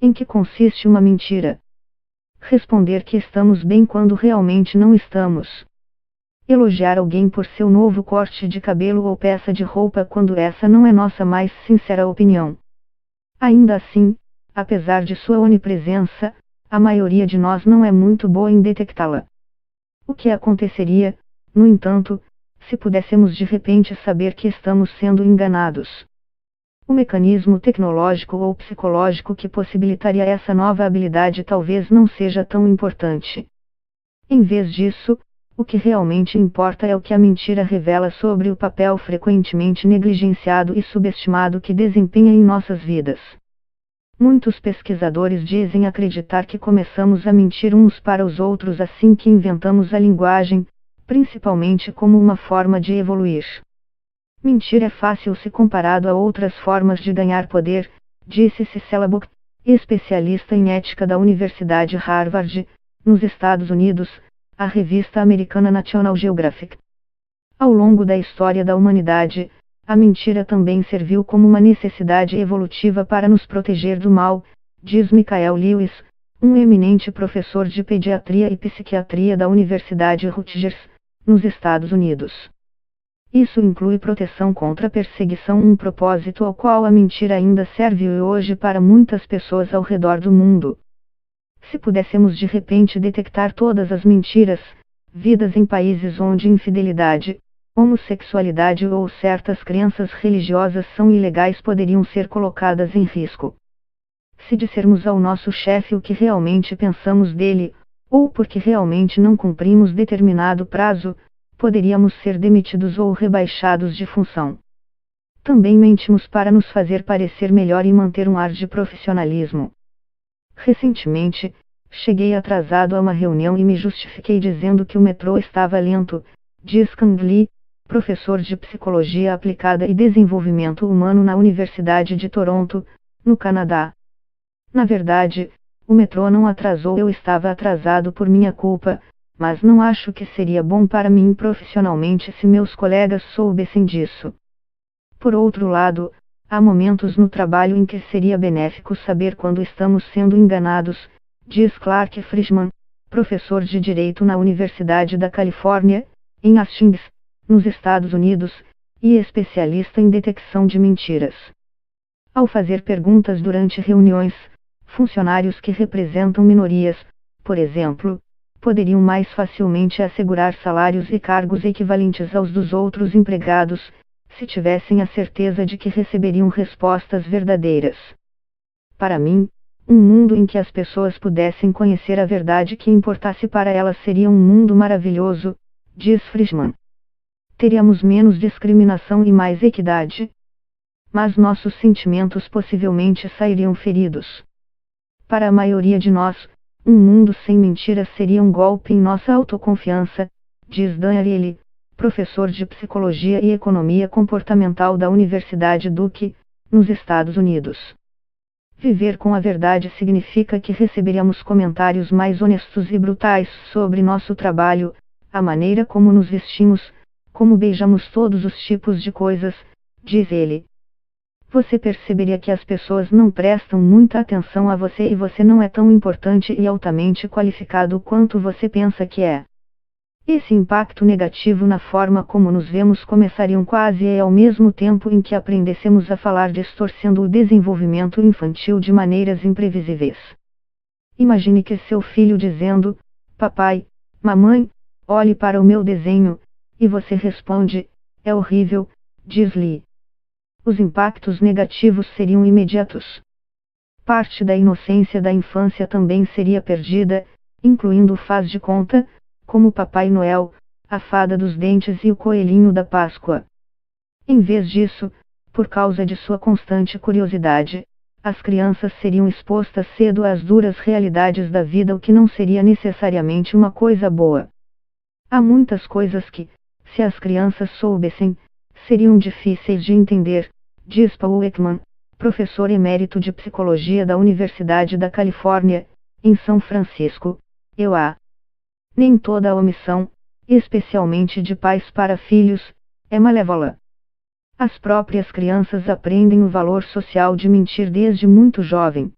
Em que consiste uma mentira? Responder que estamos bem quando realmente não estamos. Elogiar alguém por seu novo corte de cabelo ou peça de roupa quando essa não é nossa mais sincera opinião. Ainda assim, apesar de sua onipresença, a maioria de nós não é muito boa em detectá-la. O que aconteceria, no entanto, se pudéssemos de repente saber que estamos sendo enganados? O mecanismo tecnológico ou psicológico que possibilitaria essa nova habilidade talvez não seja tão importante. Em vez disso, o que realmente importa é o que a mentira revela sobre o papel frequentemente negligenciado e subestimado que desempenha em nossas vidas. Muitos pesquisadores dizem acreditar que começamos a mentir uns para os outros assim que inventamos a linguagem, principalmente como uma forma de evoluir. Mentir é fácil se comparado a outras formas de ganhar poder, disse Cicely Buck, especialista em ética da Universidade Harvard, nos Estados Unidos, à revista americana National Geographic. Ao longo da história da humanidade, a mentira também serviu como uma necessidade evolutiva para nos proteger do mal, diz Michael Lewis, um eminente professor de pediatria e psiquiatria da Universidade Rutgers, nos Estados Unidos. Isso inclui proteção contra perseguição, um propósito ao qual a mentira ainda serve hoje para muitas pessoas ao redor do mundo. Se pudéssemos de repente detectar todas as mentiras, vidas em países onde infidelidade, homossexualidade ou certas crenças religiosas são ilegais poderiam ser colocadas em risco. Se dissermos ao nosso chefe o que realmente pensamos dele, ou porque realmente não cumprimos determinado prazo, poderíamos ser demitidos ou rebaixados de função. Também mentimos para nos fazer parecer melhor e manter um ar de profissionalismo. Recentemente, cheguei atrasado a uma reunião e me justifiquei dizendo que o metrô estava lento, diz Kang Lee, professor de Psicologia Aplicada e Desenvolvimento Humano na Universidade de Toronto, no Canadá. Na verdade, o metrô não atrasou, eu estava atrasado por minha culpa, mas não acho que seria bom para mim profissionalmente se meus colegas soubessem disso. Por outro lado, há momentos no trabalho em que seria benéfico saber quando estamos sendo enganados, diz Clark Frischman, professor de Direito na Universidade da Califórnia, em Hastings, nos Estados Unidos, e especialista em detecção de mentiras. Ao fazer perguntas durante reuniões, funcionários que representam minorias, por exemplo, poderiam mais facilmente assegurar salários e cargos equivalentes aos dos outros empregados, se tivessem a certeza de que receberiam respostas verdadeiras. Para mim, um mundo em que as pessoas pudessem conhecer a verdade que importasse para elas seria um mundo maravilhoso, diz Frischman. Teríamos menos discriminação e mais equidade. Mas nossos sentimentos possivelmente sairiam feridos. Para a maioria de nós, um mundo sem mentiras seria um golpe em nossa autoconfiança, diz Dan Ariely, professor de Psicologia e Economia Comportamental da Universidade Duke, nos Estados Unidos. Viver com a verdade significa que receberíamos comentários mais honestos e brutais sobre nosso trabalho, a maneira como nos vestimos, como beijamos, todos os tipos de coisas, diz ele. Você perceberia que as pessoas não prestam muita atenção a você e você não é tão importante e altamente qualificado quanto você pensa que é. Esse impacto negativo na forma como nos vemos começariam quase ao mesmo tempo em que aprendêssemos a falar, distorcendo o desenvolvimento infantil de maneiras imprevisíveis. Imagine que seu filho dizendo: papai, mamãe, olhe para o meu desenho, e você responde: é horrível, diz Lee. Os impactos negativos seriam imediatos. Parte da inocência da infância também seria perdida, incluindo o faz de conta, como Papai Noel, a fada dos dentes e o coelhinho da Páscoa. Em vez disso, por causa de sua constante curiosidade, as crianças seriam expostas cedo às duras realidades da vida, o que não seria necessariamente uma coisa boa. Há muitas coisas que, se as crianças soubessem, seriam difíceis de entender, diz Paul Ekman, professor emérito de Psicologia da Universidade da Califórnia, em São Francisco, EUA. Nem toda a omissão, especialmente de pais para filhos, é malévola. As próprias crianças aprendem o valor social de mentir desde muito jovem.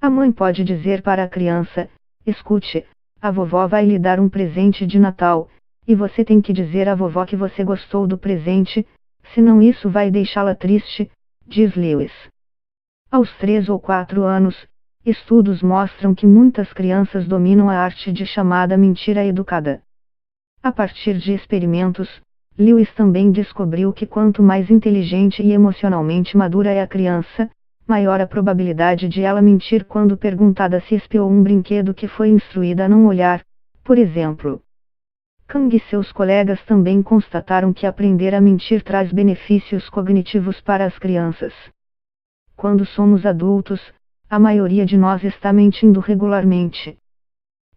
A mãe pode dizer para a criança: escute, a vovó vai lhe dar um presente de Natal, e você tem que dizer à vovó que você gostou do presente, senão isso vai deixá-la triste, diz Lewis. Aos 3 ou 4 anos, estudos mostram que muitas crianças dominam a arte de chamada mentira educada. A partir de experimentos, Lewis também descobriu que quanto mais inteligente e emocionalmente madura é a criança, maior a probabilidade de ela mentir quando perguntada se espiou um brinquedo que foi instruída a não olhar, por exemplo. Kang e seus colegas também constataram que aprender a mentir traz benefícios cognitivos para as crianças. Quando somos adultos, a maioria de nós está mentindo regularmente.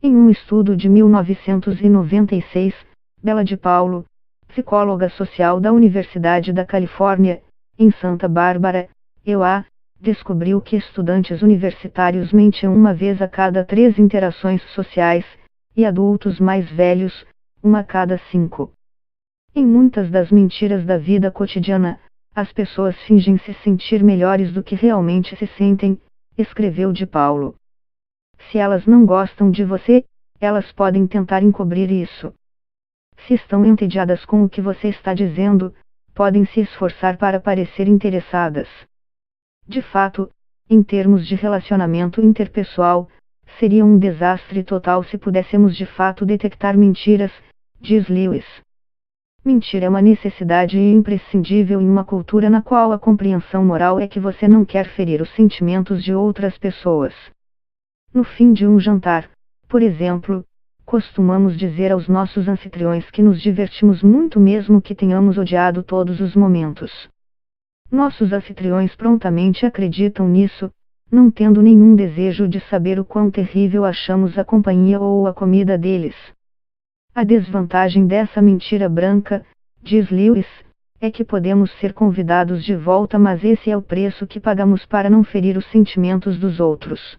Em um estudo de 1996, Bela de Paulo, psicóloga social da Universidade da Califórnia, em Santa Bárbara, EUA, descobriu que estudantes universitários mentem uma vez a cada 3 interações sociais, e adultos mais velhos, uma a cada 5. Em muitas das mentiras da vida cotidiana, as pessoas fingem se sentir melhores do que realmente se sentem, escreveu de Paulo. Se elas não gostam de você, elas podem tentar encobrir isso. Se estão entediadas com o que você está dizendo, podem se esforçar para parecer interessadas. De fato, em termos de relacionamento interpessoal, seria um desastre total se pudéssemos de fato detectar mentiras, diz Lewis. Mentir é uma necessidade imprescindível em uma cultura na qual a compreensão moral é que você não quer ferir os sentimentos de outras pessoas. No fim de um jantar, por exemplo, costumamos dizer aos nossos anfitriões que nos divertimos muito mesmo que tenhamos odiado todos os momentos. Nossos anfitriões prontamente acreditam nisso, não tendo nenhum desejo de saber o quão terrível achamos a companhia ou a comida deles. A desvantagem dessa mentira branca, diz Lewis, é que podemos ser convidados de volta, mas esse é o preço que pagamos para não ferir os sentimentos dos outros.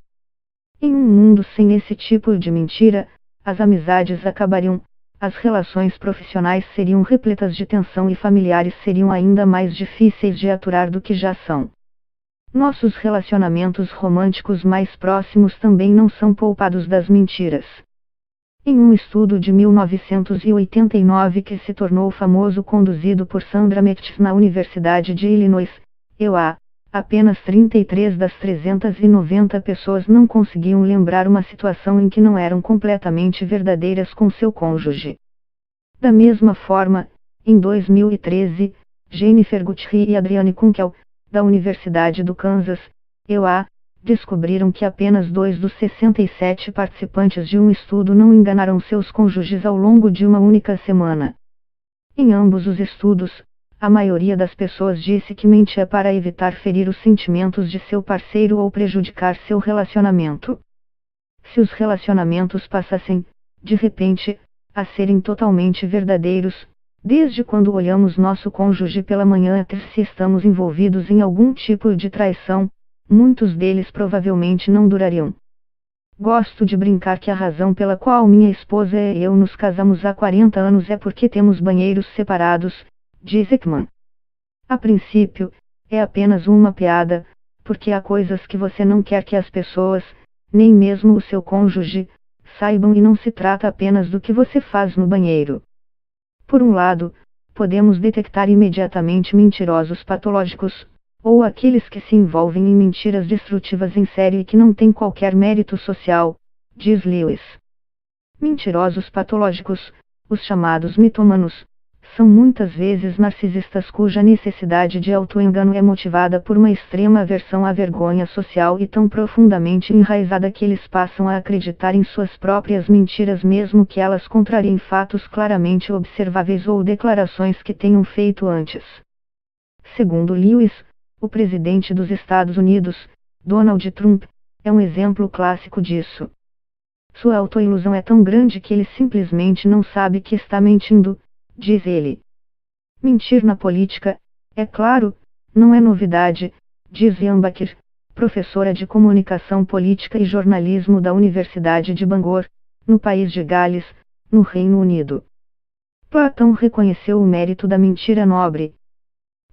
Em um mundo sem esse tipo de mentira, as amizades acabariam, as relações profissionais seriam repletas de tensão e familiares seriam ainda mais difíceis de aturar do que já são. Nossos relacionamentos românticos mais próximos também não são poupados das mentiras. Em um estudo de 1989 que se tornou famoso conduzido por Sandra Metcalf na Universidade de Illinois, EUA, apenas 33 das 390 pessoas não conseguiam lembrar uma situação em que não eram completamente verdadeiras com seu cônjuge. Da mesma forma, em 2013, Jennifer Guthrie e Adrienne Kunkel, da Universidade do Kansas, EUA, descobriram que apenas 2 dos 67 participantes de um estudo não enganaram seus cônjuges ao longo de uma única semana. Em ambos os estudos, a maioria das pessoas disse que mentia para evitar ferir os sentimentos de seu parceiro ou prejudicar seu relacionamento. Se os relacionamentos passassem, de repente, a serem totalmente verdadeiros, desde quando olhamos nosso cônjuge pela manhã até se estamos envolvidos em algum tipo de traição, muitos deles provavelmente não durariam. Gosto de brincar que a razão pela qual minha esposa e eu nos casamos há 40 anos é porque temos banheiros separados, diz Ekman. A princípio, é apenas uma piada, porque há coisas que você não quer que as pessoas, nem mesmo o seu cônjuge, saibam e não se trata apenas do que você faz no banheiro. Por um lado, podemos detectar imediatamente mentirosos patológicos, ou aqueles que se envolvem em mentiras destrutivas em série e que não têm qualquer mérito social, diz Lewis. Mentirosos patológicos, os chamados mitômanos, são muitas vezes narcisistas cuja necessidade de autoengano é motivada por uma extrema aversão à vergonha social e tão profundamente enraizada que eles passam a acreditar em suas próprias mentiras mesmo que elas contrariem fatos claramente observáveis ou declarações que tenham feito antes. Segundo Lewis, o presidente dos Estados Unidos, Donald Trump, é um exemplo clássico disso. Sua autoilusão é tão grande que ele simplesmente não sabe que está mentindo, diz ele. Mentir na política, é claro, não é novidade, diz Ian Bakir, professora de comunicação política e jornalismo da Universidade de Bangor, no país de Gales, no Reino Unido. Platão reconheceu o mérito da mentira nobre.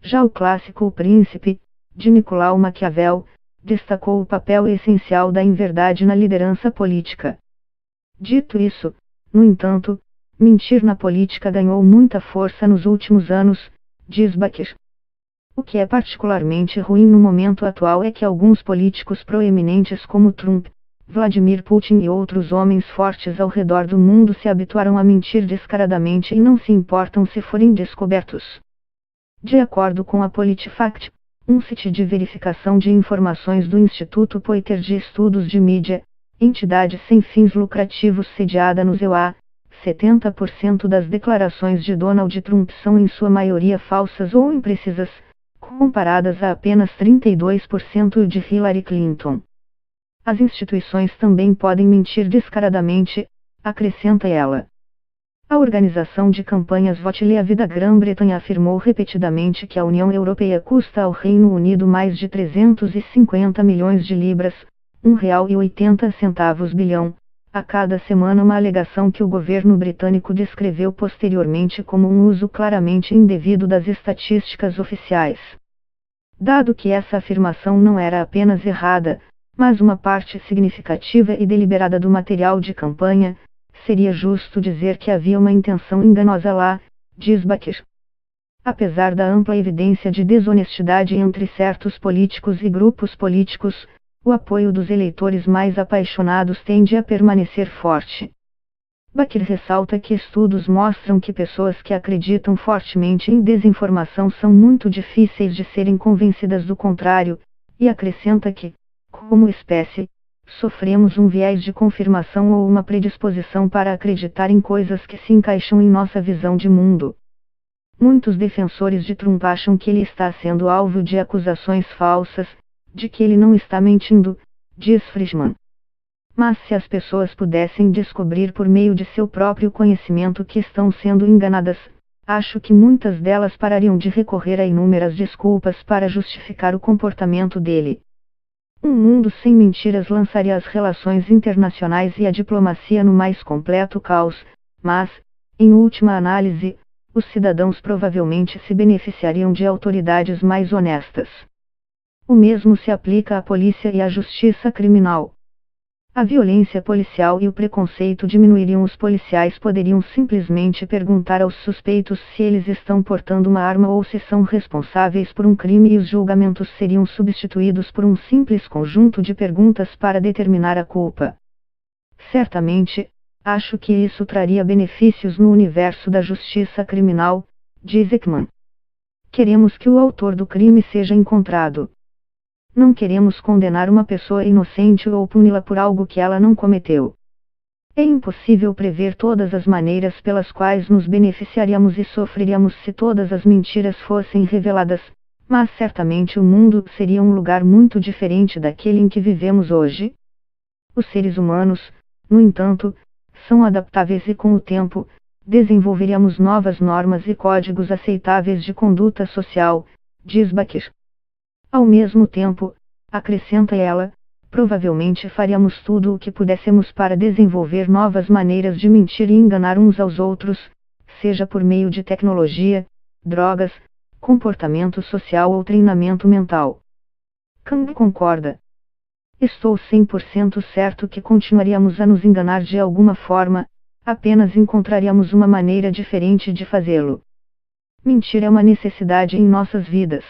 Já o clássico O Príncipe, de Nicolau Maquiavel, destacou o papel essencial da inverdade na liderança política. Dito isso, no entanto, mentir na política ganhou muita força nos últimos anos, diz Bakir. O que é particularmente ruim no momento atual é que alguns políticos proeminentes como Trump, Vladimir Putin e outros homens fortes ao redor do mundo se habituaram a mentir descaradamente e não se importam se forem descobertos. De acordo com a PolitiFact, um site de verificação de informações do Instituto Poitier de Estudos de Mídia, entidade sem fins lucrativos sediada no EUA, 70% das declarações de Donald Trump são em sua maioria falsas ou imprecisas, comparadas a apenas 32% de Hillary Clinton. As instituições também podem mentir descaradamente, acrescenta ela. A organização de campanhas Vote a Vida Grã-Bretanha afirmou repetidamente que a União Europeia custa ao Reino Unido mais de 350 milhões de libras, R$1,80 bilhão, a cada semana, uma alegação que o governo britânico descreveu posteriormente como um uso claramente indevido das estatísticas oficiais. Dado que essa afirmação não era apenas errada, mas uma parte significativa e deliberada do material de campanha, seria justo dizer que havia uma intenção enganosa lá, diz Bakir. Apesar da ampla evidência de desonestidade entre certos políticos e grupos políticos, o apoio dos eleitores mais apaixonados tende a permanecer forte. Bakir ressalta que estudos mostram que pessoas que acreditam fortemente em desinformação são muito difíceis de serem convencidas do contrário, e acrescenta que, como espécie, sofremos um viés de confirmação ou uma predisposição para acreditar em coisas que se encaixam em nossa visão de mundo. Muitos defensores de Trump acham que ele está sendo alvo de acusações falsas, de que ele não está mentindo, diz Friedman. Mas se as pessoas pudessem descobrir por meio de seu próprio conhecimento que estão sendo enganadas, acho que muitas delas parariam de recorrer a inúmeras desculpas para justificar o comportamento dele. Um mundo sem mentiras lançaria as relações internacionais e a diplomacia no mais completo caos, mas, em última análise, os cidadãos provavelmente se beneficiariam de autoridades mais honestas. O mesmo se aplica à polícia e à justiça criminal. A violência policial e o preconceito diminuiriam. Os policiais poderiam simplesmente perguntar aos suspeitos se eles estão portando uma arma ou se são responsáveis por um crime, e os julgamentos seriam substituídos por um simples conjunto de perguntas para determinar a culpa. Certamente, acho que isso traria benefícios no universo da justiça criminal, diz Ekman. Queremos que o autor do crime seja encontrado. Não queremos condenar uma pessoa inocente ou puni-la por algo que ela não cometeu. É impossível prever todas as maneiras pelas quais nos beneficiaríamos e sofreríamos se todas as mentiras fossem reveladas, mas certamente o mundo seria um lugar muito diferente daquele em que vivemos hoje. Os seres humanos, no entanto, são adaptáveis e com o tempo, desenvolveríamos novas normas e códigos aceitáveis de conduta social, diz Bakir. Ao mesmo tempo, acrescenta ela, provavelmente faríamos tudo o que pudéssemos para desenvolver novas maneiras de mentir e enganar uns aos outros, seja por meio de tecnologia, drogas, comportamento social ou treinamento mental. Kang concorda. Estou 100% certo que continuaríamos a nos enganar de alguma forma, apenas encontraríamos uma maneira diferente de fazê-lo. Mentir é uma necessidade em nossas vidas.